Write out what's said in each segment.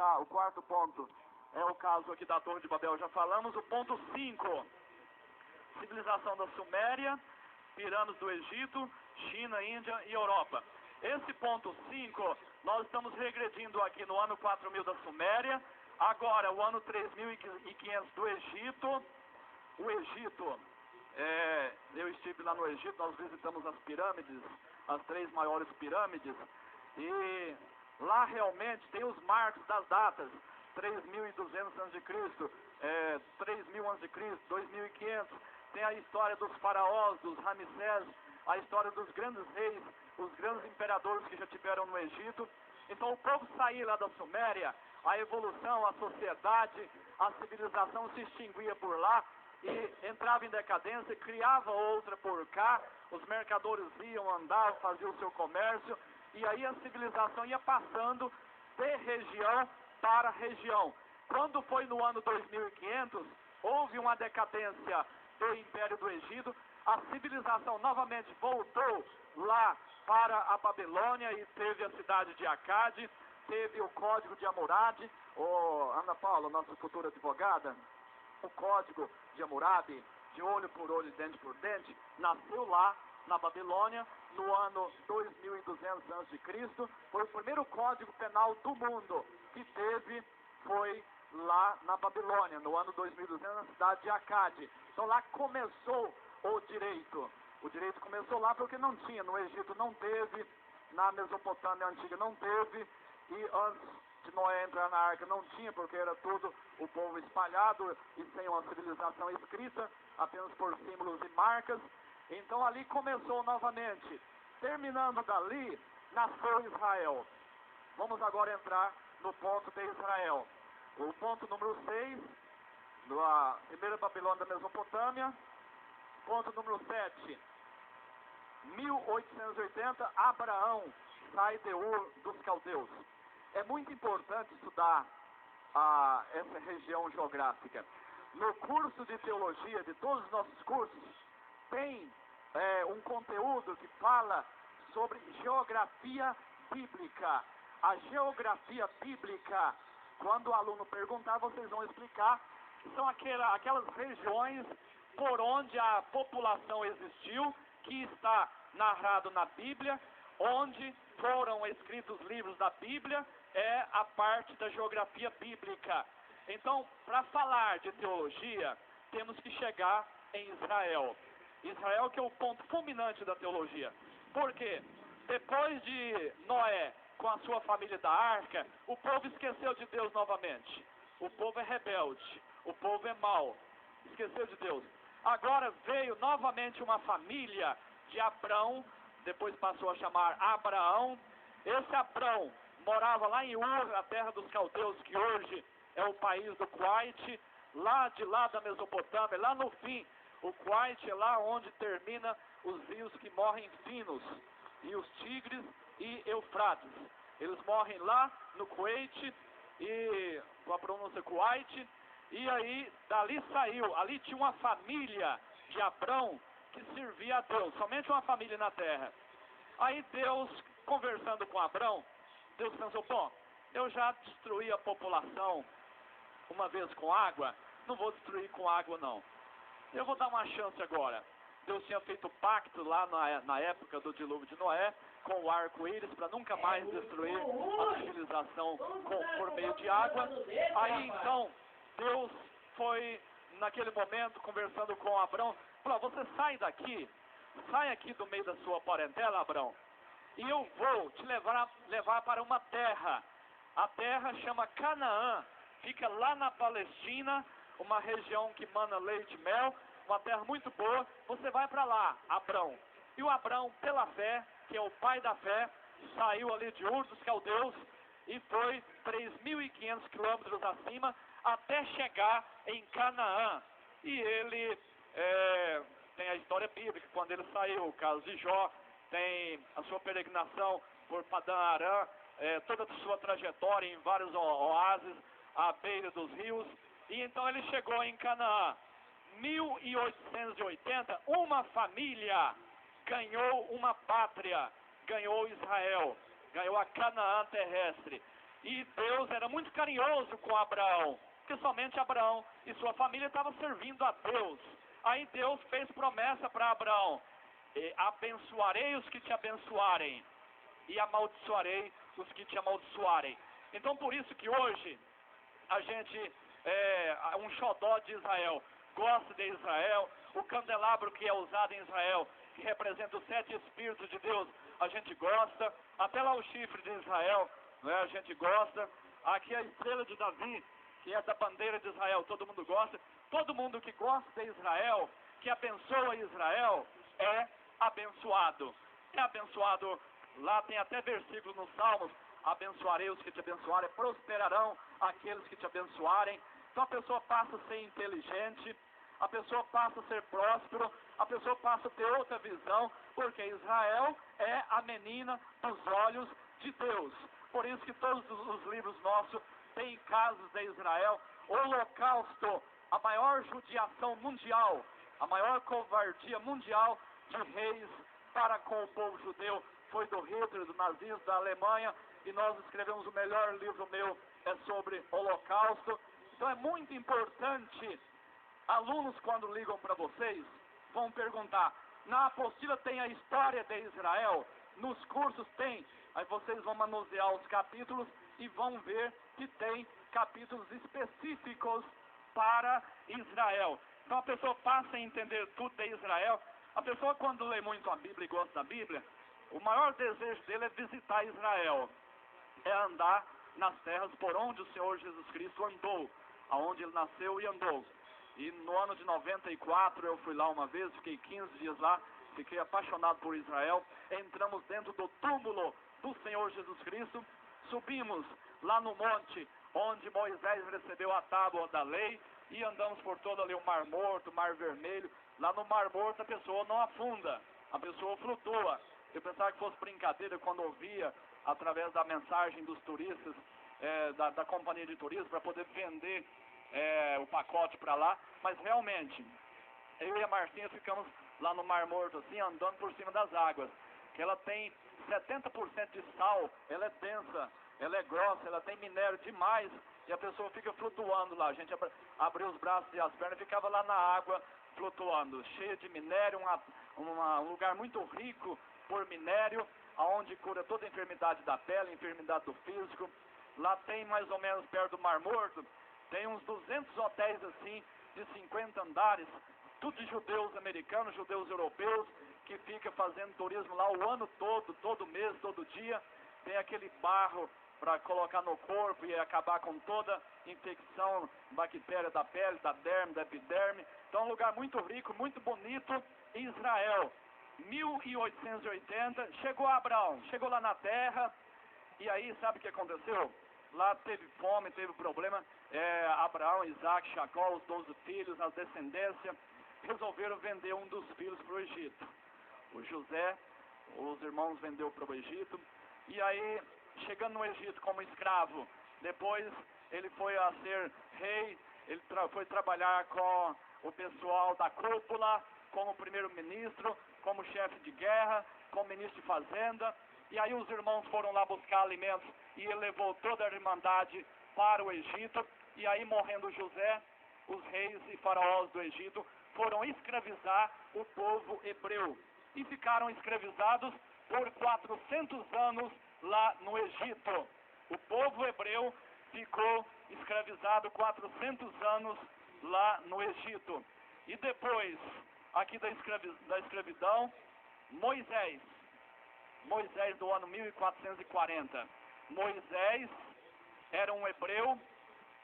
já, o quarto ponto é o caso aqui da Torre de Babel, já falamos. O ponto 5, civilização da Suméria, pirâmides do Egito, China, Índia e Europa. Esse ponto 5, nós estamos regredindo aqui no ano 4000 da Suméria, agora o ano 3500 do Egito. O Egito, eu estive lá no Egito, nós visitamos as pirâmides, as 3 maiores pirâmides, e lá realmente tem os marcos das datas, 3.200 a.C., 3.000 a.C., 2.500, tem a história dos faraós, dos Ramsés, a história dos grandes reis, os grandes imperadores que já tiveram no Egito. Então o povo saía lá da Suméria, a evolução, a sociedade, a civilização se extinguia por lá e entrava em decadência, criava outra por cá, os mercadores iam, andavam, faziam o seu comércio, e aí a civilização ia passando de região para região. Quando foi no ano 2500, houve uma decadência do Império do Egito, a civilização novamente voltou lá para a Babilônia e teve a cidade de Acade, teve o Código de Hammurabi, Ana Paula, nossa futura advogada, o Código de Hammurabi, de olho por olho, dente por dente, nasceu lá na Babilônia no ano 2200 a.C., foi o primeiro código penal do mundo que teve, foi lá na Babilônia, no ano 2200, na cidade de Acade. Então lá começou o direito. O direito começou lá porque não tinha, no Egito não teve, na Mesopotâmia antiga não teve, e antes de Noé entrar na arca não tinha, porque era tudo o povo espalhado e sem uma civilização escrita, apenas por símbolos e marcas. Então ali começou novamente. Terminando dali, nasceu Israel. Vamos agora entrar no ponto de Israel. O ponto número 6, da primeira Babilônia da Mesopotâmia. Ponto número 7, 1880, Abraão sai de Ur dos Caldeus. É muito importante estudar essa região geográfica. No curso de teologia, de todos os nossos cursos, tem um conteúdo que fala sobre geografia bíblica. A geografia bíblica, quando o aluno perguntar, vocês vão explicar, são aquelas regiões por onde a população existiu, que está narrado na Bíblia, onde foram escritos os livros da Bíblia, é a parte da geografia bíblica. Então, para falar de teologia, temos que chegar em Israel. Israel que é o ponto fulminante da teologia. Por quê? Depois de Noé, com a sua família da arca, o povo esqueceu de Deus novamente. O povo é rebelde, o povo é mau, esqueceu de Deus. Agora veio novamente uma família de Abrão, depois passou a chamar Abraão. Esse Abrão morava lá em Ur, a terra dos caldeus, que hoje é o país do Kuwait, lá de lá da Mesopotâmia, lá no fim. O Kuwait é lá onde termina os rios que morrem finos, rios Tigres e Eufrates. Eles morrem lá no Kuwait, e com a pronúncia Kuwait, e aí dali saiu, ali tinha uma família de Abrão que servia a Deus, somente uma família na terra. Aí Deus, conversando com Abrão, Deus pensou, bom, eu já destruí a população uma vez com água, não vou destruir com água não. Eu vou dar uma chance agora. Deus tinha feito pacto lá na época do dilúvio de Noé, com o arco-íris, para nunca mais destruir a civilização por meio de água. Aí então, Deus foi, naquele momento, conversando com Abrão, falou, você sai daqui, sai aqui do meio da sua parentela, Abrão, e eu vou te levar para uma terra. A terra chama Canaã, fica lá na Palestina, uma região que mana leite e mel, uma terra muito boa. Você vai para lá, Abrão. E o Abrão, pela fé, que é o pai da fé, saiu ali de Ur dos Caldeus e foi 3.500 quilômetros acima até chegar em Canaã. E ele tem a história bíblica, quando ele saiu, o caso de Jó, tem a sua peregrinação por Padã Arã, toda a sua trajetória em vários oásis à beira dos rios. E então ele chegou em Canaã. 1880, uma família ganhou uma pátria, ganhou Israel, ganhou a Canaã terrestre. E Deus era muito carinhoso com Abraão, porque somente Abraão e sua família estavam servindo a Deus. Aí Deus fez promessa para Abraão: abençoarei os que te abençoarem, e amaldiçoarei os que te amaldiçoarem. Então por isso que hoje a gente um xodó de Israel, gosta de Israel, o candelabro que é usado em Israel, que representa os 7 Espíritos de Deus, a gente gosta, até lá o chifre de Israel, né, a gente gosta, aqui a estrela de Davi, que é da bandeira de Israel, todo mundo gosta. Todo mundo que gosta de Israel, que abençoa Israel, é abençoado. É abençoado, lá tem até versículo nos Salmos: abençoarei os que te abençoarem, prosperarão aqueles que te abençoarem. Então a pessoa passa a ser inteligente, a pessoa passa a ser próspero, a pessoa passa a ter outra visão, porque Israel é a menina dos olhos de Deus. Por isso que todos os livros nossos têm casos de Israel. O Holocausto, a maior judiação mundial, a maior covardia mundial de reis para com o povo judeu, foi do Hitler, do nazismo, da Alemanha, e nós escrevemos o melhor livro meu, é sobre Holocausto. Então é muito importante, alunos quando ligam para vocês, vão perguntar: na apostila tem a história de Israel? Nos cursos tem? Aí vocês vão manusear os capítulos e vão ver que tem capítulos específicos para Israel. Então a pessoa passa a entender tudo de Israel. A pessoa, quando lê muito a Bíblia e gosta da Bíblia, o maior desejo dele é visitar Israel, é andar nas terras por onde o Senhor Jesus Cristo andou, aonde ele nasceu e andou. E no ano de 94 eu fui lá uma vez, fiquei 15 dias lá, fiquei apaixonado por Israel. Entramos dentro do túmulo do Senhor Jesus Cristo, subimos lá no monte onde Moisés recebeu a tábua da lei, e andamos por todo ali o Mar Morto, o Mar Vermelho. Lá no Mar Morto a pessoa não afunda, a pessoa flutua. Eu pensava que fosse brincadeira quando ouvia através da mensagem dos turistas, da companhia de turismo, para poder vender o pacote para lá, mas realmente eu e a Marcinha ficamos lá no Mar Morto assim, andando por cima das águas, que ela tem 70% de sal, ela é densa, ela é grossa, ela tem minério demais, e a pessoa fica flutuando lá. A gente abriu os braços e as pernas e ficava lá na água flutuando, cheia de minério, um lugar muito rico por minério, aonde cura toda a enfermidade da pele, enfermidade do físico. Lá tem mais ou menos perto do Mar Morto, tem uns 200 hotéis assim, de 50 andares, tudo de judeus americanos, judeus europeus, que fica fazendo turismo lá o ano todo, todo mês, todo dia. Tem aquele barro para colocar no corpo e acabar com toda infecção, bactéria da pele, da derme, da epiderme. Então é um lugar muito rico, muito bonito. Israel, 1880, chegou Abraão, chegou lá na terra, e aí sabe o que aconteceu? Lá teve fome, teve problema. Abraão, Isaac, Jacó, os 12 filhos, a descendência, resolveram vender um dos filhos para o Egito. O José, os irmãos vendeu para o Egito, e aí, chegando no Egito como escravo, depois ele foi a ser rei, ele foi trabalhar com o pessoal da cúpula, como primeiro-ministro, como chefe de guerra, como ministro de fazenda, e aí os irmãos foram lá buscar alimentos, e ele levou toda a irmandade para o Egito, e aí morrendo José, os reis e faraós do Egito foram escravizar o povo hebreu, e ficaram escravizados por 400 anos lá no Egito. O povo hebreu ficou escravizado 400 anos lá no Egito. E depois, aqui da escravidão, Moisés do ano 1440. Moisés era um hebreu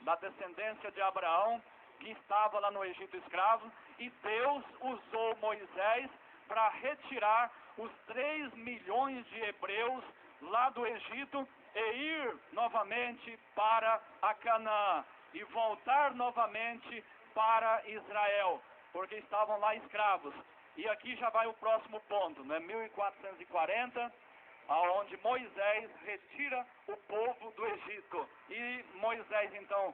da descendência de Abraão, que estava lá no Egito escravo, e Deus usou Moisés para retirar os 3 milhões de hebreus lá do Egito e ir novamente para a Canaã e voltar novamente para Israel, porque estavam lá escravos. E aqui já vai o próximo ponto, né? 1440, aonde Moisés retira o povo do Egito. E Moisés então,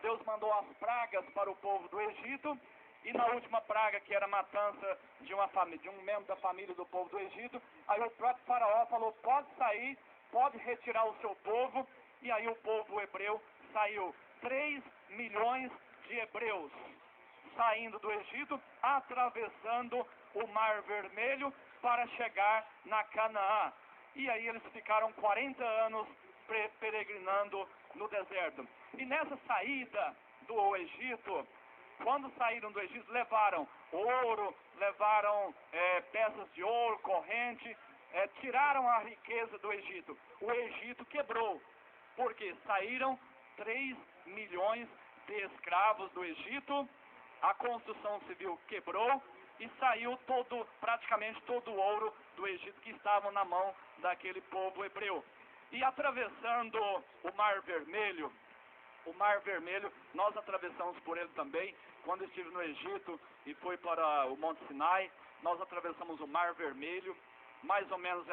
Deus mandou as pragas para o povo do Egito. E na última praga, que era a matança de um membro da família do povo do Egito, aí o próprio faraó falou: pode sair, pode retirar o seu povo, E aí o povo hebreu saiu, 3 milhões de hebreus saindo do Egito, atravessando o Mar Vermelho para chegar na Canaã. E aí eles ficaram 40 anos peregrinando no deserto. E nessa saída do Egito, quando saíram do Egito, levaram ouro, levaram peças de ouro, corrente, tiraram a riqueza do Egito. O Egito quebrou, porque saíram 3 milhões de escravos do Egito, a construção civil quebrou e saiu praticamente todo o ouro do Egito que estava na mão daquele povo hebreu. E atravessando o Mar Vermelho, nós atravessamos por ele também, quando estive no Egito e fui para o Monte Sinai, nós atravessamos o Mar Vermelho, mais ou menos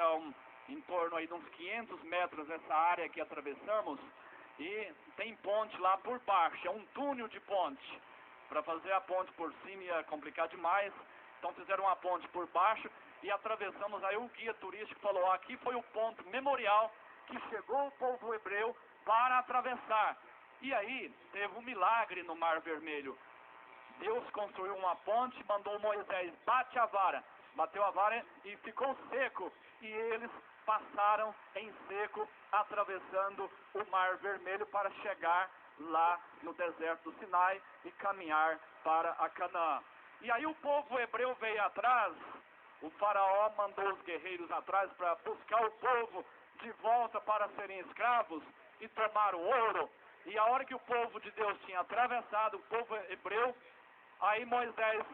em torno aí de uns 500 metros essa área que atravessamos, e tem ponte lá por baixo, é um túnel de ponte. Para fazer a ponte por cima ia complicar demais, então fizeram uma ponte por baixo e atravessamos. Aí o guia turístico falou, aqui foi o ponto memorial que chegou o povo hebreu para atravessar. E aí teve um milagre no Mar Vermelho. Deus construiu uma ponte, mandou Moisés, bateu a vara e ficou seco. E eles passaram em seco, atravessando o Mar Vermelho para chegar lá no deserto do Sinai e caminhar para a Canaã. E aí o povo hebreu veio atrás, o faraó mandou os guerreiros atrás para buscar o povo de volta para serem escravos e tomar o ouro. E a hora que o povo de Deus tinha atravessado, o povo hebreu, aí Moisés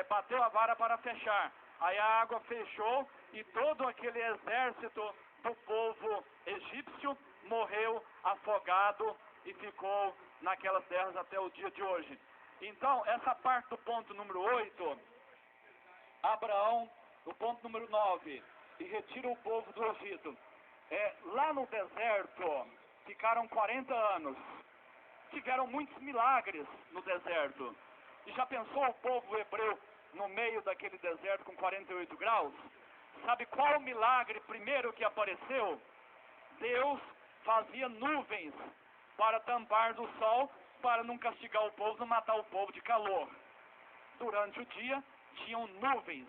bateu a vara para fechar. Aí a água fechou e todo aquele exército do povo egípcio morreu afogado e ficou naquelas terras até o dia de hoje. Então, essa parte do ponto número 8, Abraão, o ponto número 9, e retira o povo do Egito. Lá no deserto, ficaram 40 anos. Tiveram muitos milagres no deserto. E já pensou o povo hebreu no meio daquele deserto com 48 graus? Sabe qual o milagre primeiro que apareceu? Deus fazia nuvens para tampar do sol, para não castigar o povo, não matar o povo de calor. Durante o dia, tinham nuvens.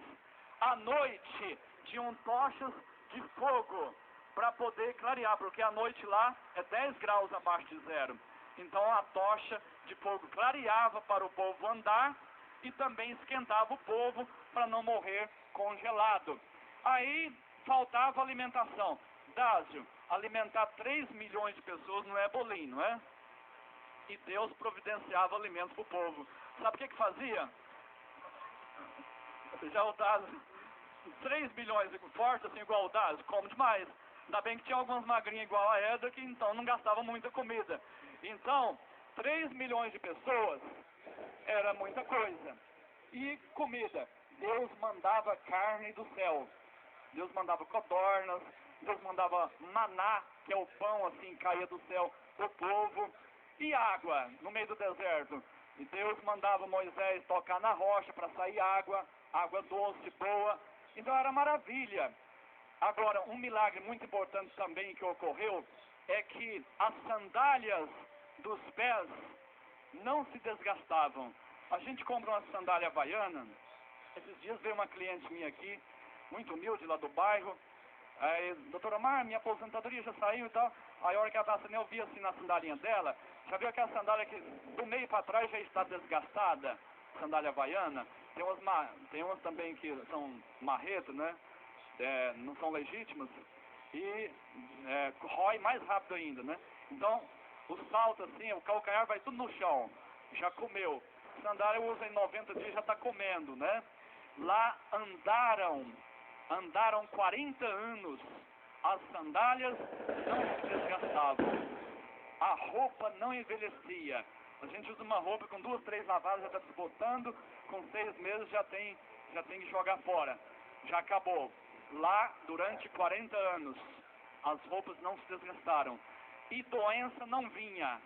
À noite, tinham tochas de fogo para poder clarear, porque a noite lá é 10 graus abaixo de zero. Então a tocha de fogo clareava para o povo andar e também esquentava o povo para não morrer congelado. Aí faltava alimentação. Dásio, alimentar 3 milhões de pessoas não é bolinho, não é? E Deus providenciava alimentos para o povo. Sabe o que fazia? Já o Dásio, 3 milhões forte assim igual o Dásio, come demais. Ainda bem que tinha algumas magrinhas igual a Edra, que então não gastava muita comida. Então, 3 milhões de pessoas era muita coisa. E comida. Deus mandava carne do céu. Deus mandava codornas, Deus mandava maná, que é o pão assim, caía do céu do povo. E água no meio do deserto. E Deus mandava Moisés tocar na rocha para sair água, água doce, boa. Então era maravilha. Agora, um milagre muito importante também que ocorreu é que as sandálias dos pés não se desgastavam. A gente compra uma sandália havaiana. Esses dias veio uma cliente minha aqui, muito humilde lá do bairro. Aí, doutora Mar, minha aposentadoria já saiu e tal. Aí a hora que ela estava, eu vi assim na sandalinha dela, já viu aquela sandália que do meio para trás já está desgastada, sandália havaiana? Tem umas também que são marretas, né? Não são legítimas e rói mais rápido ainda, né? Então, o salto assim, o calcanhar vai tudo no chão, já comeu. Sandália usa em 90 dias, já está comendo, né? Lá andaram 40 anos, as sandálias não se desgastavam, a roupa não envelhecia. A gente usa uma roupa com 2, 3 lavadas, já está desbotando, com 6 meses já tem que jogar fora, já acabou. Lá, durante 40 anos, as roupas não se desgastaram e doença não vinha.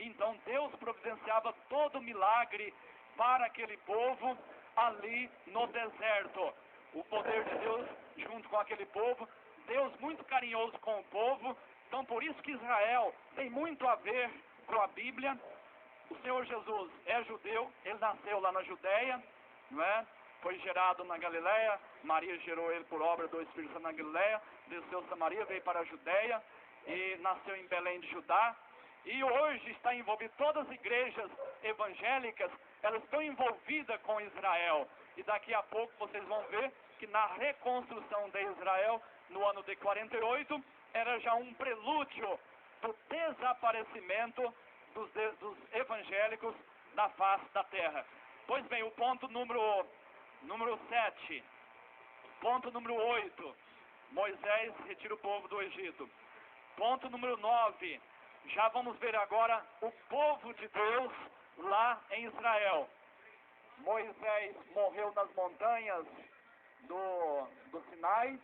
Então Deus providenciava todo milagre para aquele povo ali no deserto. O poder de Deus junto com aquele povo, Deus muito carinhoso com o povo Então, por isso que Israel tem muito a ver com a Bíblia. O Senhor Jesus é judeu, ele nasceu lá na Judéia, não é? Foi gerado na Galileia, Maria gerou ele por obra do Espírito Santo na Galileia, desceu Samaria, veio para a Judéia e nasceu em Belém de Judá. E hoje está envolvido, todas as igrejas evangélicas, elas estão envolvidas com Israel. E daqui a pouco vocês vão ver que na reconstrução de Israel, no ano de 48, era já um prelúdio do desaparecimento dos evangélicos da face da terra. Pois bem, o ponto número 7, ponto número 8, Moisés retira o povo do Egito. Ponto número 9, já vamos ver agora o povo de Deus lá em Israel. Moisés morreu nas montanhas do Sinai,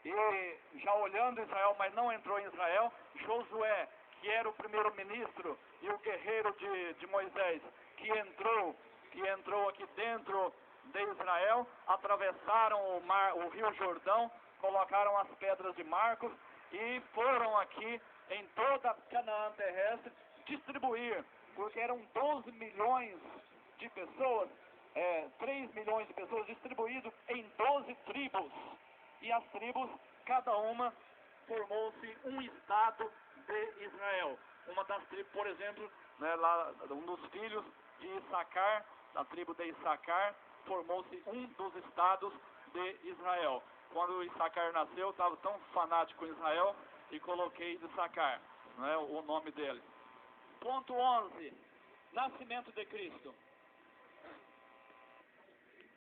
e já olhando Israel, mas não entrou em Israel. Josué, que era o primeiro-ministro e o guerreiro de Moisés, que entrou aqui dentro de Israel, atravessaram o rio Jordão, colocaram as pedras de Marcos e foram aqui em toda Canaã terrestre distribuir, porque eram 12 milhões de pessoas, 3 milhões de pessoas distribuídos em 12 tribos. E as tribos, cada uma, formou-se um estado de Israel. Uma das tribos, por exemplo, né, lá, um dos filhos de Issacar, da tribo de Issacar, formou-se um dos estados de Israel. Quando Issacar nasceu, eu estava tão fanático em Israel e coloquei de Issacar, né, o nome dele. Ponto 11. Nascimento de Cristo.